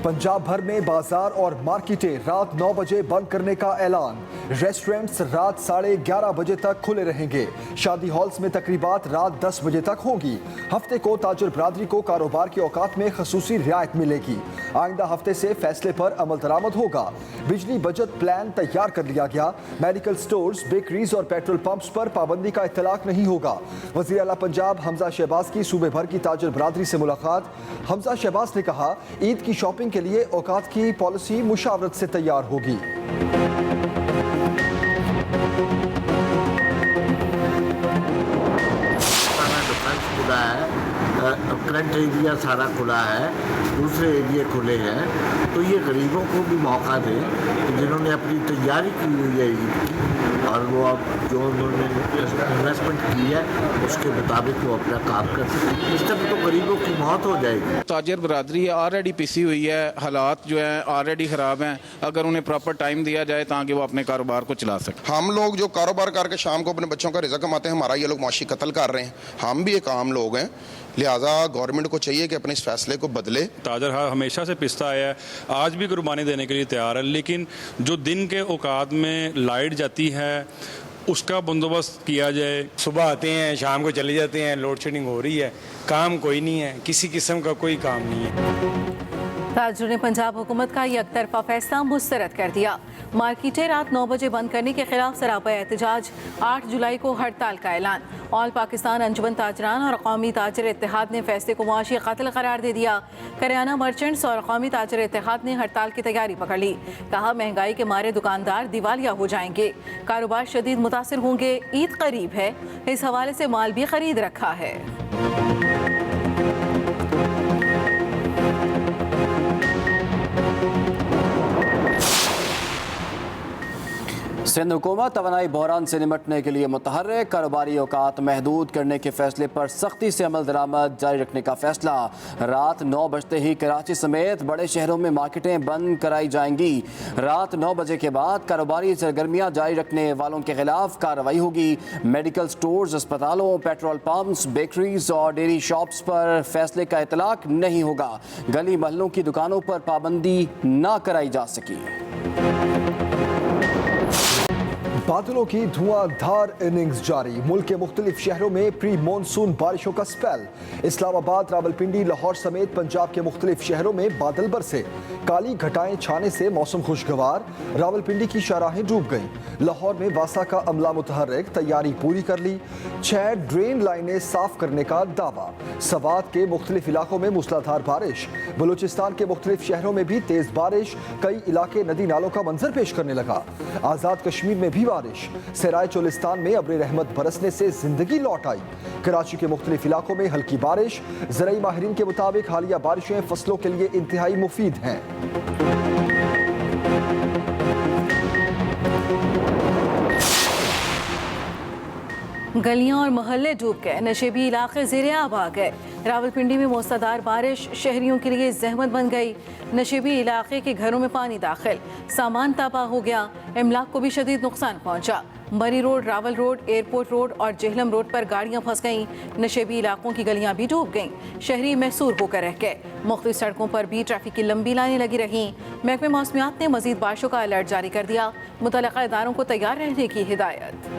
पंजाब भर में बाजार और मार्केटें रात 9 बजे बंद करने का ऐलान। रेस्टोरेंट्स रात 11:30 बजे तक खुले रहेंगे। शादी हॉल्स में तकरीबात रात 10 बजे तक होंगी। हफ्ते को ताजर बरादरी को कारोबार के औकात में खसूसी रियायत मिलेगी। आइंदा हफ्ते से फैसले पर अमल दरामद होगा। बिजली बचत प्लान तैयार कर लिया गया। मेडिकल स्टोर्स, बेकरीज और पेट्रोल पंप्स पर पाबंदी का इत्तलाक नहीं होगा। वज़ीर आला पंजाब हमजा शहबाज की सूबे भर की ताजर बरादरी से मुलाकात। हमजा शहबाज ने कहा, ईद की शॉपिंग के लिए औकात की पॉलिसी मुशावरत से तैयार होगी। खुला है, करंट एरिया सारा खुला है, दूसरे एरिया खुले हैं, तो ये गरीबों को भी मौका दें कि जिन्होंने अपनी तैयारी की हुई है ईद की और वो अब जो उन्होंने इन्वेस्टमेंट की है उसके मुताबिक वो अपना काम कर सकें। इस तरह तो गरीबों की मौत हो जाएगी। ताजर बरादरी ऑलरेडी पिसी हुई है, हालात जो है ऑलरेडी ख़राब हैं। अगर उन्हें प्रॉपर टाइम दिया जाए ताकि वो अपने कारोबार को चला सकें। हम लोग जो कारोबार करके शाम को अपने बच्चों का रिज़्क कमाते हैं, हमारा ये लोग माशी कत्ल कर रहे हैं। हम भी एक आम लोग हैं, लिहाजा गवर्नमेंट को चाहिए कि अपने इस फैसले को बदले। ताजर हमेशा से पिसता आया है, आज भी कुर्बानी देने के लिए तैयार है, लेकिन जो दिन के औकात में लाइट जाती है उसका बंदोबस्त किया जाए। सुबह आते हैं, शाम को चले जाते हैं, लोड शेडिंग हो रही है, काम कोई नहीं है, किसी किस्म का कोई काम नहीं है। ताजरों ने पंजाब हुकूमत का एक तरफा फैसला मुस्तरद कर दिया। मार्केटें रात 9 बजे बंद करने के खिलाफ सरापा एहतजाज। 8 जुलाई को हड़ताल का ऐलान। ऑल पाकिस्तान अंजुमन ताजरान और कौमी ताजर इत्तेहाद ने फैसले को मुआशी कत्ल करार दे दिया। करियाना मर्चेंट्स और कौमी ताजर इत्तेहाद ने हड़ताल की तैयारी पकड़ ली। कहा, महंगाई के मारे दुकानदार दिवालिया हो जाएंगे, कारोबार शदीद मुतासिर होंगे। ईद करीब है, इस हवाले से माल भी खरीद रखा है। सिंध हुकूमत तवानाई बहरान से निमटने के लिए मुतहर्रिक। कारोबारी औकात महदूद करने के फैसले पर सख्ती से अमल दरामद जारी रखने का फैसला। रात 9 बजते ही कराची समेत बड़े शहरों में मार्केटें बंद कराई जाएंगी। रात 9 बजे के बाद कारोबारी सरगर्मियां जारी रखने वालों के खिलाफ कार्रवाई होगी। मेडिकल स्टोर्स, अस्पतालों, पेट्रोल पंप्स, बेकरीज और डेयरी शॉप्स पर फैसले का इतलाक नहीं होगा। गली महलों की दुकानों पर पाबंदी न कराई जा सकी। बादलों की धुआंधार इनिंग्स जारी। मुल्क के मुख्तलिफ शहरों में प्री मानसून बारिशों का स्पेल। इस्लामाबाद, रावलपिंडी, लाहौर समेत पंजाब के मुख्तलिफ शहरों में बादल बरसे। काली घटाएं छाने से मौसम खुशगवार। रावलपिंडी की शाहराहें डूब गईं। लाहौर में वासा का अमला मुतहर्रिक, तैयारी पूरी कर ली। 6 ड्रेन लाइनें साफ करने का दावा। सवात के मुख्तलिफ इलाकों में मूसलाधार बारिश। बलूचिस्तान के मुख्तलिफ शहरों में भी तेज बारिश। कई इलाके नदी नालों का मंजर पेश करने लगा। आज़ाद कश्मीर में भी बारिश। सराय चोलिस्तान में अब्र रहमत बरसने से जिंदगी लौट आई। कराची के मुख्तलिफ इलाकों में हल्की बारिश। ज़राई माहिरीन के मुताबिक हालिया बारिशें फसलों के लिए इंतहाई मुफीद हैं। गलियां और मोहल्ले डूब गए, नशेबी इलाके ज़ेर-ए-आब आ गए। रावलपिंडी में मूसलाधार बारिश शहरियों के लिए जहमत बन गई। नशेबी इलाके के घरों में पानी दाखिल, सामान तबाह हो गया। इमलाक को भी शदीद नुकसान पहुंचा। मरी road, Rawal road, airport road और जेहलम रोड पर गाड़ियां फंस गईं। नशेबी इलाकों की गलियां भी डूब गईं। शहरी महसूर होकर रह गए। मुख्तलिफ सड़कों पर भी ट्रैफिक की लंबी लाइनें लगी रहीं। महकमे मौसमियात ने मजीद बारिशों का अलर्ट जारी कर दिया। मुतल्लिका इदारों को तैयार रहने की हिदायत।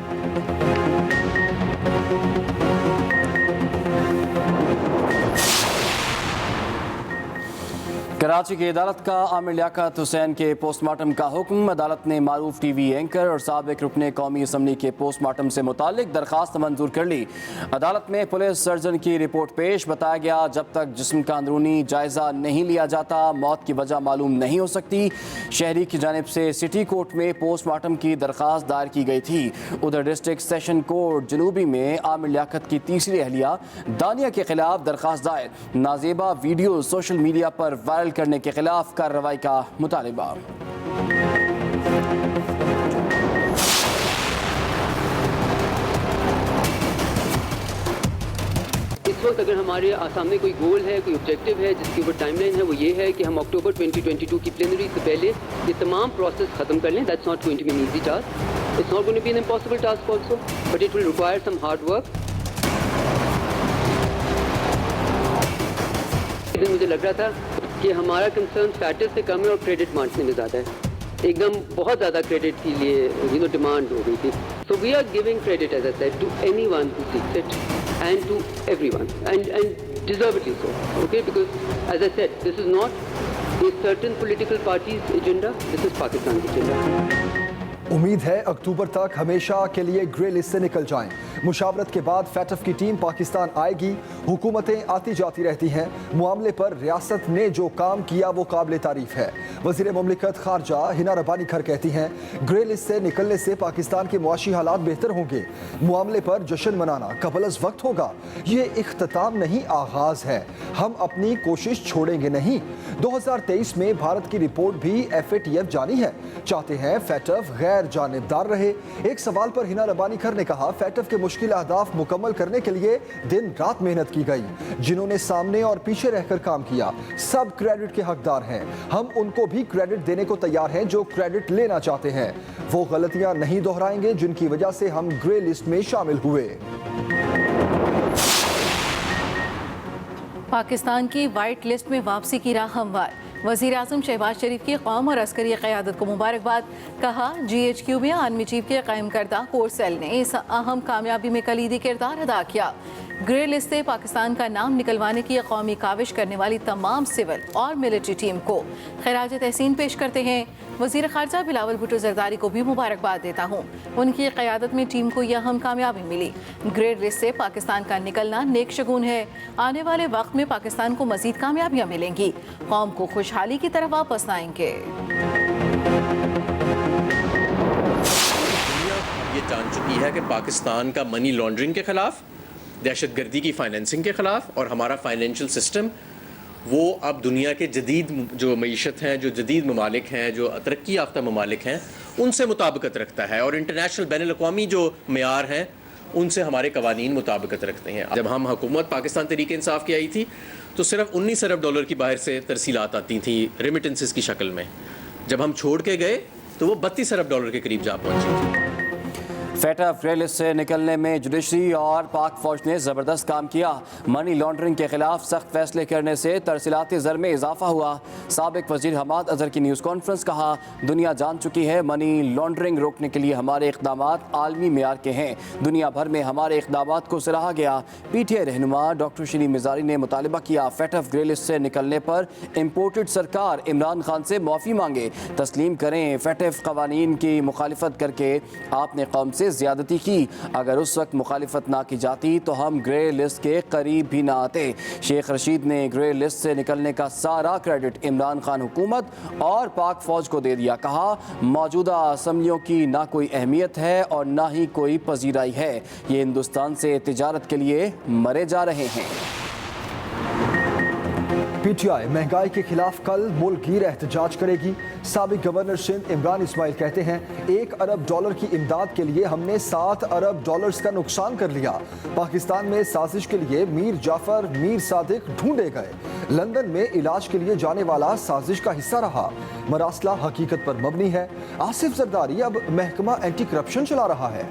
कराची की अदालत का आमिर लियाकत हुसैन के पोस्टमार्टम का हुक्म। अदालत ने मारूफ टीवी एंकर और साबिक रुकने कौमी असम्बली के पोस्टमार्टम से मुतालिक दरखास्त मंजूर कर ली। अदालत में पुलिस सर्जन की रिपोर्ट पेश। बताया गया, जब तक जिस्म का अंदरूनी जायजा नहीं लिया जाता मौत की वजह मालूम नहीं हो सकती। शहरी की जानिब से सिटी कोर्ट में पोस्टमार्टम की दरखास्त दायर की गई थी। उधर डिस्ट्रिक्ट सेशन कोर्ट जनूबी में आमिर लियाकत की तीसरी अहलिया दानिया के खिलाफ दरखास्त दायर। नाजेबा वीडियो सोशल मीडिया पर वायरल करने के खिलाफ कार्रवाई का मुतालिबा। इस वक्त अगर हमारे सामने कोई गोल है, कोई ऑब्जेक्टिव है जिसकी ऊपर टाइमलाइन है, वो ये है कि हम अक्टूबर 2022 की प्लेनरी से पहले ये तमाम प्रोसेस खत्म कर लें। That's not going to be an easy task, it's not going to be an impossible task also, but it will require some hard work. मुझे लग रहा था कि हमारा कंसर्न स्टेटस से कम है और क्रेडिट बांटने में ज़्यादा है। एकदम बहुत ज़्यादा क्रेडिट के लिए डिमांड हो गई थी। So we are giving credit as I said to anyone who seeks it and to everyone and deservedly so, okay, because as I said, this is not a certain political party's agenda, this is Pakistan's agenda. उम्मीद है अक्टूबर तक हमेशा के लिए grey list से निकल जाएं। मुशावरत के बाद फैटफ की टीम पाकिस्तान आएगी। हुकूमतें आती जाती रहती हैं। मामले पर रियासत ने जो काम किया वो काबिल तारीफ है। वज़ीर मुमलिकत खारजा हिना रब्बानी खर कहती हैं, ग्रे लिस्ट से निकलने से पाकिस्तान के मुआशी हालात बेहतर होंगे। मामले पर जश्न मनाना कबल वक्त होगा। ये इख्तिताम नहीं, आगाज है। हम अपनी कोशिश छोड़ेंगे नहीं। 2023 में भारत की रिपोर्ट भी FATF जानी है। चाहते हैं फैटफ गैर जानिबदार रहे। एक सवाल पर हिना रब्बानी खर ने कहा, फैटफ के मुश्किल अहदाफ मुकम्मल करने के लिए दिन रात मेहनत की गई। जिन्होंने सामने और पीछे रहकर काम किया सब क्रेडिट के हकदार हैं। हम उनको भी क्रेडिट देने को तैयार हैं जो क्रेडिट लेना चाहते हैं। वो गलतियां नहीं दोहराएंगे जिनकी वजह से हम ग्रे लिस्ट में शामिल हुए। पाकिस्तान की वाइट लिस्ट में वापसी की राह हमवार। वज़ीर आज़म शहबाज शरीफ की कौम और अस्करी क़यादत को मुबारकबाद। कहा, GHQ में आर्मी चीफ के कायम करदा कोर सेल ने इस अहम कामयाबी में कलीदी किरदार अदा किया। ग्रे लिस्ट से पाकिस्तान का नाम निकलवाने की कौमी काविश करने वाली तमाम सिविल और मिलिट्री टीम को खिराज तहसीन पेश करते हैं। वज़ीर ख़ारजा बिलावल भुट्टो ज़रदारी को भी मुबारकबाद देता हूँ। उनकी क़यादत में टीम को यह अहम कामयाबी मिली। ग्रे लिस्ट से पाकिस्तान का निकलना नेक शगुन है। आने वाले वक्त में पाकिस्तान को मज़ीद कामयाबियाँ मिलेंगी। कौम को खुशहाली की तरफ वापस लाएंगे। दुनिया ये जान चुकी है कि पाकिस्तान का मनी लॉन्ड्रिंग के खिलाफ, दहशतगर्दी की फाइनेंसिंग के खिलाफ और हमारा फाइनेंशियल सिस्टम वो अब दुनिया के जदीद जो मईशत हैं, जो जदीद ममालिक हैं, जो तरक्की याफ्ता ममालिक हैं, उनसे मुताबिकत रखता है और इंटरनेशनल बैन अल-अक़वामी जो मेयार हैं उनसे हमारे कवानीन मुताबिकत रखते हैं। जब हम हुकूमत पाकिस्तान तहरीक इंसाफ की आई थी तो सिर्फ 19 अरब डॉलर की बाहर से तरसीलात आती थी रेमिटेंसेस की शक्ल में। जब हम छोड़ के गए तो वो 32 अरब डॉलर के करीब जा पहुंची थी। फैटफ ग्रे लिस्ट से निकलने में जुडिशरी और पाक फौज ने ज़बरदस्त काम किया। मनी लॉन्ड्रिंग के खिलाफ सख्त फैसले करने से तरसीलाती ज़र में इजाफा हुआ। साबिक वज़ीर हमाद अजहर की न्यूज़ कॉन्फ्रेंस। कहा, दुनिया जान चुकी है मनी लॉन्ड्रिंग रोकने के लिए हमारे इक़दामात आलमी मेयार के हैं। दुनिया भर में हमारे इक़दामात को सराहा गया। PTI रहनुमा डॉक्टर शरीफ मिज़ारी ने मुतालबा किया फैटफ ग्रे लिस्ट से निकलने पर इम्पोर्टेड सरकार इमरान खान से माफ़ी मांगे। तस्लीम करें फैटफ कवानीन की मुखालिफत करके आपने कौम से ज़्यादती की। अगर उस वक्त मुखालिफत ना की जाती तो हम ग्रे लिस्ट के करीब भी ना आते। शेख रशीद ने ग्रे लिस्ट से निकलने का सारा क्रेडिट इमरान खान हुकूमत और पाक फौज को दे दिया। कहा, मौजूदा असम्बलियों की ना कोई अहमियत है और ना ही कोई पजीराई है। ये हिंदुस्तान से तिजारत के लिए मरे जा रहे हैं। PTI महंगाई के खिलाफ कल मुल्कगीर एहतजाज करेगी। साबिक गवर्नर सिंध इमरान इस्माइल कहते हैं, 1 अरब डॉलर की इमदाद के लिए हमने 7 अरब डॉलर्स का नुकसान कर लिया। पाकिस्तान में साजिश के लिए मीर जाफर मीर सादिक ढूंढे गए। लंदन में इलाज के लिए जाने वाला साजिश का हिस्सा रहा। मरासला हकीकत पर मबनी है। आसिफ जरदारी अब महकमा एंटी करप्शन चला रहा है।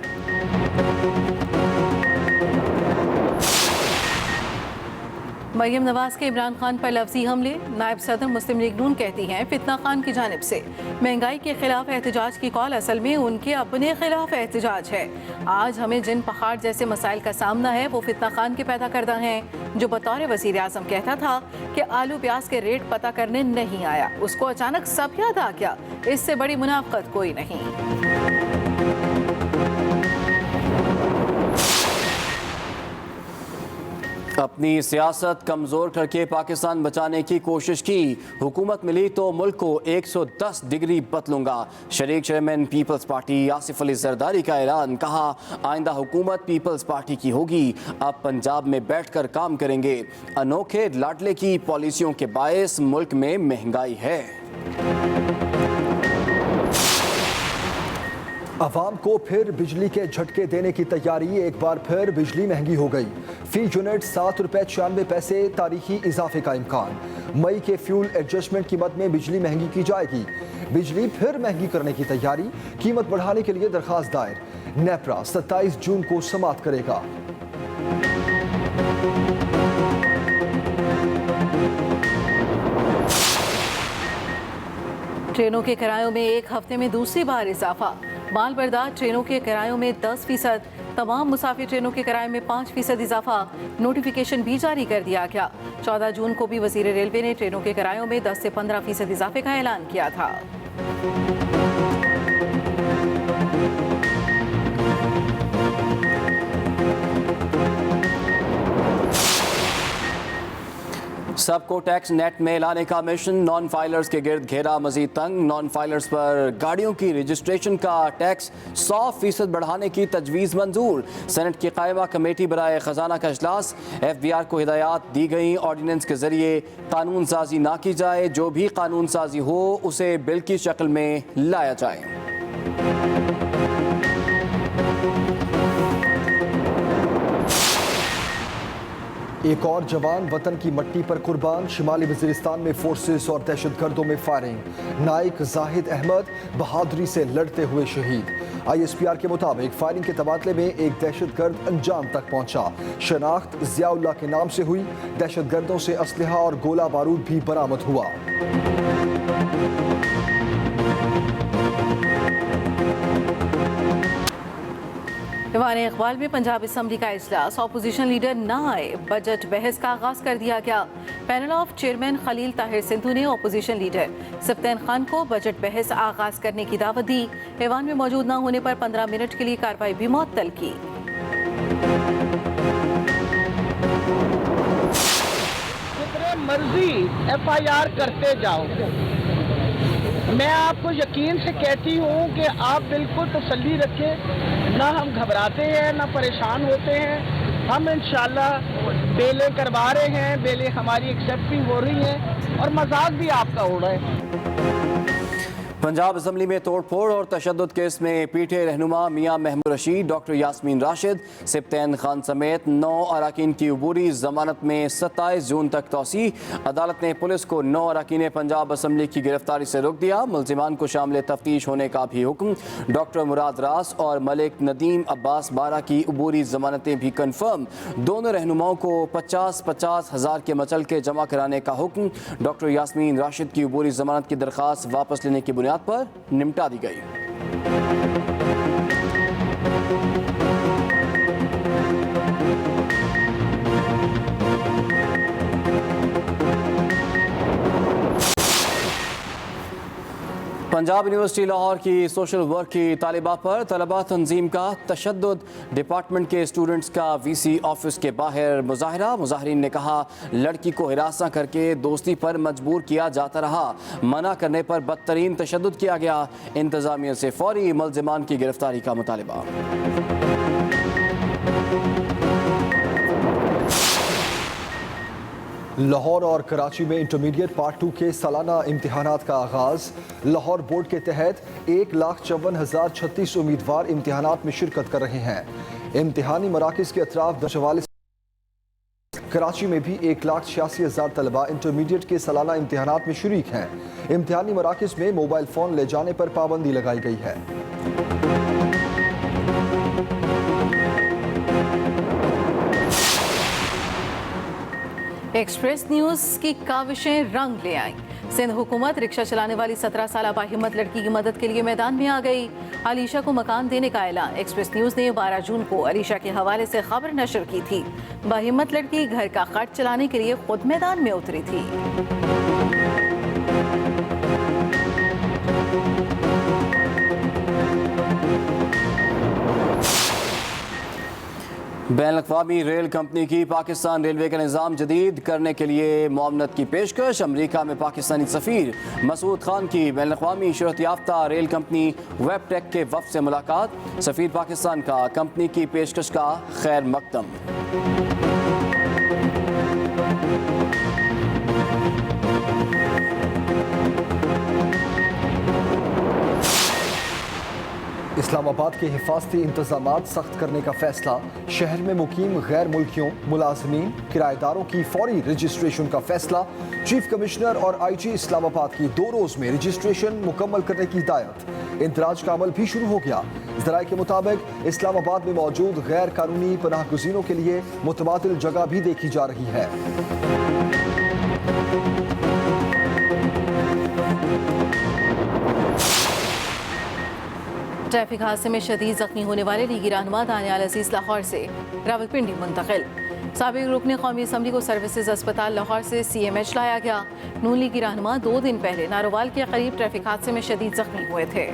मरियम नवाज के इमरान खान पर लफ्जी हमले। नायब सदर मुस्लिम लीग नून कहती हैं फितना खान की जानिब से महंगाई के खिलाफ एहतजाज की कॉल असल में उनके अपने खिलाफ एहतजाज है। आज हमें जिन पहाड़ जैसे मसाइल का सामना है वो फितना खान के पैदा करदा हैं, जो बतौर वज़ीर आज़म कहता था कि आलू प्याज के रेट पता करने नहीं आया, उसको अचानक सब याद आ गया। इससे बड़ी मुनाफकत कोई नहीं। अपनी सियासत कमज़ोर करके पाकिस्तान बचाने की कोशिश की। हुकूमत मिली तो मुल्क को 110 डिग्री बदलूंगा। शरीक chairman People's Party Asif Ali Zardari का ऐलान। कहा, आइंदा हुकूमत पीपल्स पार्टी की होगी। अब पंजाब में बैठकर काम करेंगे। अनोखे लाडले की पॉलिसियों के बायस मुल्क में महंगाई है। अवाम को फिर बिजली के झटके देने की तैयारी। एक बार फिर बिजली महंगी हो गई। फी यूनिट 7 रुपये 96 पैसे तारीखी इजाफे का इम्कान। मई के फ्यूल एडजस्टमेंट कीमत में बिजली महंगी की जाएगी। बिजली फिर महंगी करने की तैयारी। कीमत बढ़ाने के लिए दरखास्त दायर। नेपरा 27 जून को समाअत करेगा। ट्रेनों के किरायों में एक हफ्ते में दूसरी बार इजाफा। माल बरदार ट्रेनों के किरायों में 10%, तमाम मुसाफिर ट्रेनों के किराए में 5% इजाफा। नोटिफिकेशन भी जारी कर दिया गया। 14 जून को भी वजीर रेलवे ने ट्रेनों के किरायों में 10 से 15% इजाफे का ऐलान किया था। सबको टैक्स नेट में लाने का मिशन, नॉन फाइलर्स के गिर्द घेरा मजीद तंग। नॉन फाइलर्स पर गाड़ियों की रजिस्ट्रेशन का टैक्स 100% बढ़ाने की तजवीज़ मंजूर। सेनेट की कायमा कमेटी बराए खजाना का इजलास। FBR को हिदायत दी गई ऑर्डिनेंस के जरिए कानून साजी ना की जाए, जो भी कानून साजी हो उसे बिल की शक्ल में लाया जाए। एक और जवान वतन की मट्टी पर कुर्बान। शिमाली वजीरिस्तान में फोर्सेस और दहशतगर्दों में फायरिंग। नाइक जाहिद अहमद बहादुरी से लड़ते हुए शहीद। ISPR के मुताबिक फायरिंग के तबादले में एक दहशतगर्द अंजाम तक पहुंचा। शनाख्त जियाउल्ला के नाम से हुई। दहशतगर्दों से असलहा और गोला बारूद भी बरामद हुआ। ईवान इकबाल में पंजाब असम्बली का इजलास। ऑपोजिशन लीडर ना आए, बजट बहस का आगाज कर दिया गया। Panel of chairman Khalil Tahir Sindhu ने ऑपोजिशन लीडर सप्तैन खान को बजट बहस आगाज करने की दावत दी। ईवान में मौजूद न होने पर 15 मिनट के लिए कार्रवाई भी मुअत्तल की। जितने मर्जी FIR करते जाओ, मैं आपको यकीन से कहती हूँ कि आप बिल्कुल तसल्ली रखें। ना हम घबराते हैं, ना परेशान होते हैं। हम इंशाल्लाह बेलें करवा रहे हैं, बेलें हमारी एक्सेप्ट भी हो रही हैं और मजाक भी आपका हो रहा है। पंजाब असम्बली में तोड़फोड़ और तशद्दुद केस में पीटे रहनुमा मियां महमूद रशीद, डॉक्टर यास्मीन राशिद, सप्तैन खान समेत 9 अरकान की अबूरी जमानत में 27 जून तक तौसी। अदालत ने पुलिस को 9 अरकान पंजाब असम्बली की गिरफ्तारी से रोक दिया। मुल्जिमान को शामिल तफ्तीश होने का भी हुक्म। डॉक्टर मुराद रास और मलिक नदीम अब्बास 12 की अबूरी जमानतें भी कन्फर्म। दोनों रहनुमाओं को 50-50 हज़ार के मचल के जमा कराने का हुक्म। डॉक्टर यास्मीन राशिद की अबूरी जमानत की दरख्वास्त वापस लेने की बुनियाद पर निपटा दी गई। पंजाब यूनिवर्सिटी लाहौर की सोशल वर्क की तालिबा पर तलबा तंजीम का तशद्दुद। डिपार्टमेंट के स्टूडेंट्स का VC ऑफिस के बाहर मुजाहरा। मुजाहरीन ने कहा लड़की को हिरासा करके दोस्ती पर मजबूर किया जाता रहा। मना करने पर बदतरीन तशद्दुद किया गया। इंतजामिया से फौरी मुल्जिमान की गिरफ्तारी का मुतालिबा। लाहौर और कराची में इंटरमीडिएट पार्ट 2 के सालाना इम्तिहानात का आगाज। लाहौर बोर्ड के तहत 1,54,036 उम्मीदवार इम्तिहानात में शिरकत कर रहे हैं। इम्तिहानी मराकज़ के अतराफ दशवाले। कराची में भी 1,86,000 तलबा इंटरमीडिएट के सालाना इम्तिहानात में शरीक हैं। इम्तिहानी मराकज़ में मोबाइल फ़ोन ले जाने पर पाबंदी लगाई गई है। एक्सप्रेस न्यूज़ की काविशें रंग ले आई। सिंध हुकूमत रिक्शा चलाने वाली 17 साल बाहिम्मत लड़की की मदद के लिए मैदान में आ गई। अलीशा को मकान देने का ऐलान। एक्सप्रेस न्यूज़ ने 12 जून को अलीशा के हवाले से खबर नशर की थी। बाहिम्मत लड़की घर का खर्च चलाने के लिए खुद मैदान में उतरी थी। बैनुल-अक़वामी रेल कंपनी की पाकिस्तान रेलवे का निज़ाम जदीद करने के लिए मुआवनत की पेशकश। अमरीका में पाकिस्तानी सफ़ीर मसूद खान की बैनुल-अक़वामी शोहरत याफ्ता रेल कंपनी वेबटेक के वफ़द से मुलाकात। सफ़ीर पाकिस्तान का कंपनी की पेशकश का खैर मकदम। इस्लामाबाद के हिफाजती इंतजामात सख्त करने का फैसला। शहर में मुकीम गैर मुल्कियों, मुलाजमीन, किराएदारों की फौरी रजिस्ट्रेशन का फैसला। चीफ कमिश्नर और IG इस्लामाबाद की 2 रोज़ में रजिस्ट्रेशन मुकम्मल करने की हिदायत। इंदराज का अमल भी शुरू हो गया। ज़राए के मुताबिक इस्लामाबाद में मौजूद गैर कानूनी पनाह गुज़ीनों के लिए मुतबादिल जगह भी देखी जा रही है। ट्रैफिक हादसे में शदीद जख्मी होने वाले लीगी रहनुमा दानियाल अजीज लाहौर से रावलपिंडी मुंतकिल। साबिक रुकन कौमी असम्बली को सर्विसेज अस्पताल लाहौर से CMH लाया गया। नून लीगी रहनुमा 2 दिन पहले नारोवाल के करीब ट्रैफिक हादसे में शदीद जख्मी हुए थे।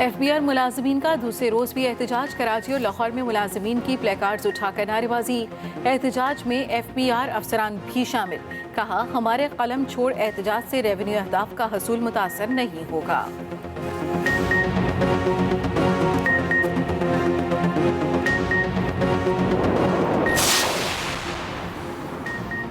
FBR मुलाजमीन का दूसरे रोज भी एहतजाज। कराची और लाहौर में मुलाजमीन की प्लेकार्ड्स उठाकर नारेबाजी। एहतजाज में FBR अफसरान भी शामिल। कहा, हमारे कलम छोड़ एहतजाज से रेवेन्यू अहदाफ का हसूल मुतासर नहीं होगा।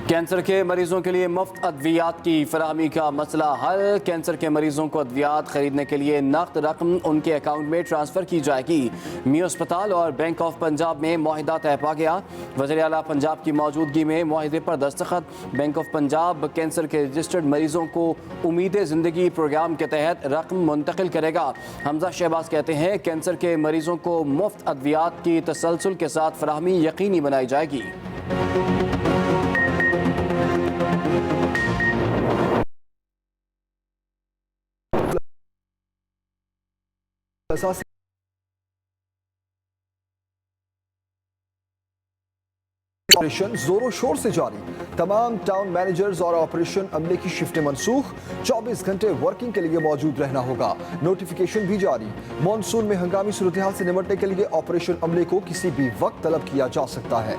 कैंसर के मरीजों के लिए मुफ्त अद्वियात की फराहमी का मसला हल। कैंसर के मरीजों को अद्वियात खरीदने के लिए नकद रकम उनके अकाउंट में ट्रांसफ़र की जाएगी। मियो अस्पताल और बैंक ऑफ पंजाब में मुआहिदा तय पा गया। वज़ीर आला पंजाब की मौजूदगी में मुआहिदे पर दस्तखत। बैंक ऑफ पंजाब कैंसर के रजिस्टर्ड मरीजों को उम्मीद ज़िंदगी प्रोग्राम के तहत रकम मुंतकिल करेगा। हमजा शहबाज कहते हैं, कैंसर के मरीजों को मुफ्त अद्वियात की तसलसल के साथ फराहमी यकीनी बनाई जाएगी। ऑपरेशन जोरों शोर से जारी। तमाम टाउन मैनेजर्स और ऑपरेशन अमले की शिफ्टें मनसूख। 24 घंटे वर्किंग के लिए मौजूद रहना होगा। नोटिफिकेशन भी जारी। मॉनसून में हंगामी सूरत हाल से निपटने के लिए ऑपरेशन अमले को किसी भी वक्त तलब किया जा सकता है।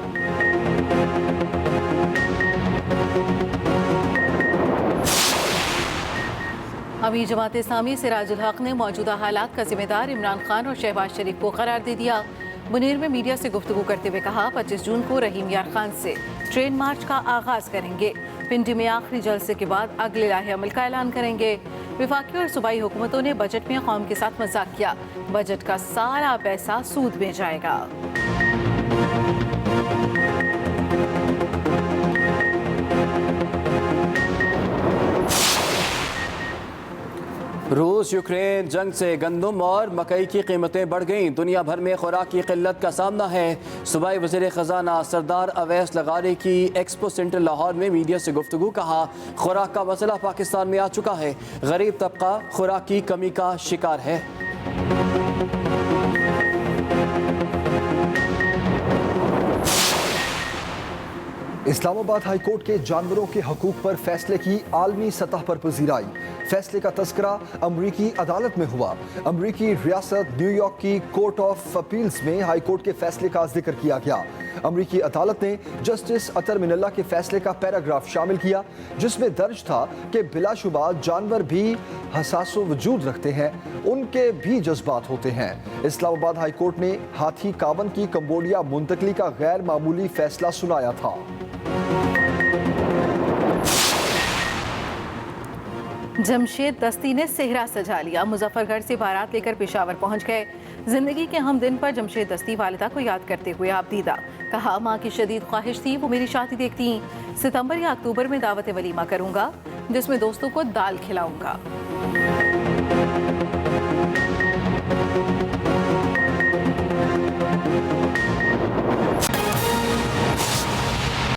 अमीर जमात इस्लामी सिराजुल हक ने मौजूदा हालात का जिम्मेदार इमरान खान और शहबाज शरीफ को करार दे दिया। मुनीर में मीडिया से गुफ्तगू करते हुए कहा, 25 जून को रहीम यार खान से ट्रेन मार्च का आगाज करेंगे। पिंडी में आखिरी जलसे के बाद अगले लाहे अमल का ऐलान करेंगे। विफाकी और सूबाई हुकूमतों ने बजट में कौम के साथ मजाक किया। बजट का सारा पैसा सूद में जाएगा। रूस यूक्रेन जंग से गंदम और मकई की कीमतें बढ़ गईं। दुनिया भर में खुराक की किल्लत का सामना है। सूबाई वज़ीर ख़जाना सरदार अवैस लगारी की एक्सपो सेंटर लाहौर में मीडिया से गुफ्तगू। कहा, खुराक का मसला पाकिस्तान में आ चुका है। गरीब तबका खुराक की कमी का शिकार है। इस्लामाबाद हाई कोर्ट के जानवरों के हकूक पर फैसले की आलमी सतह पर पजीराई। फैसले का तस्करा अमरीकी अदालत में हुआ। अमरीकी रियासत न्यूयॉर्क की कोर्ट ऑफ अपील्स में हाई कोर्ट के फैसले का जिक्र किया गया। अमरीकी अदालत ने जस्टिस अतर मिनल्ला के फैसले का पैराग्राफ शामिल किया, जिसमें दर्ज था कि बिलाशुबा जानवर भी हसास वजूद रखते हैं, उनके भी जज्बात होते हैं। इस्लामाबाद हाई कोर्ट ने हाथी कावन की कंबोडिया मुंतकली का गैर मामूली फैसला सुनाया था। जमशेद दस्ती ने सेहरा सजा लिया। मुजफ्फरगढ़ से बारात लेकर पेशावर पहुंच गए। जिंदगी के हम दिन पर जमशेद दस्ती वालिदा को याद करते हुए आबदीदा। कहा, माँ की शदीद ख्वाहिश थी वो मेरी शादी देखती। सितंबर या अक्टूबर में दावत वलीमा करूंगा, जिसमें दोस्तों को दाल खिलाऊंगा।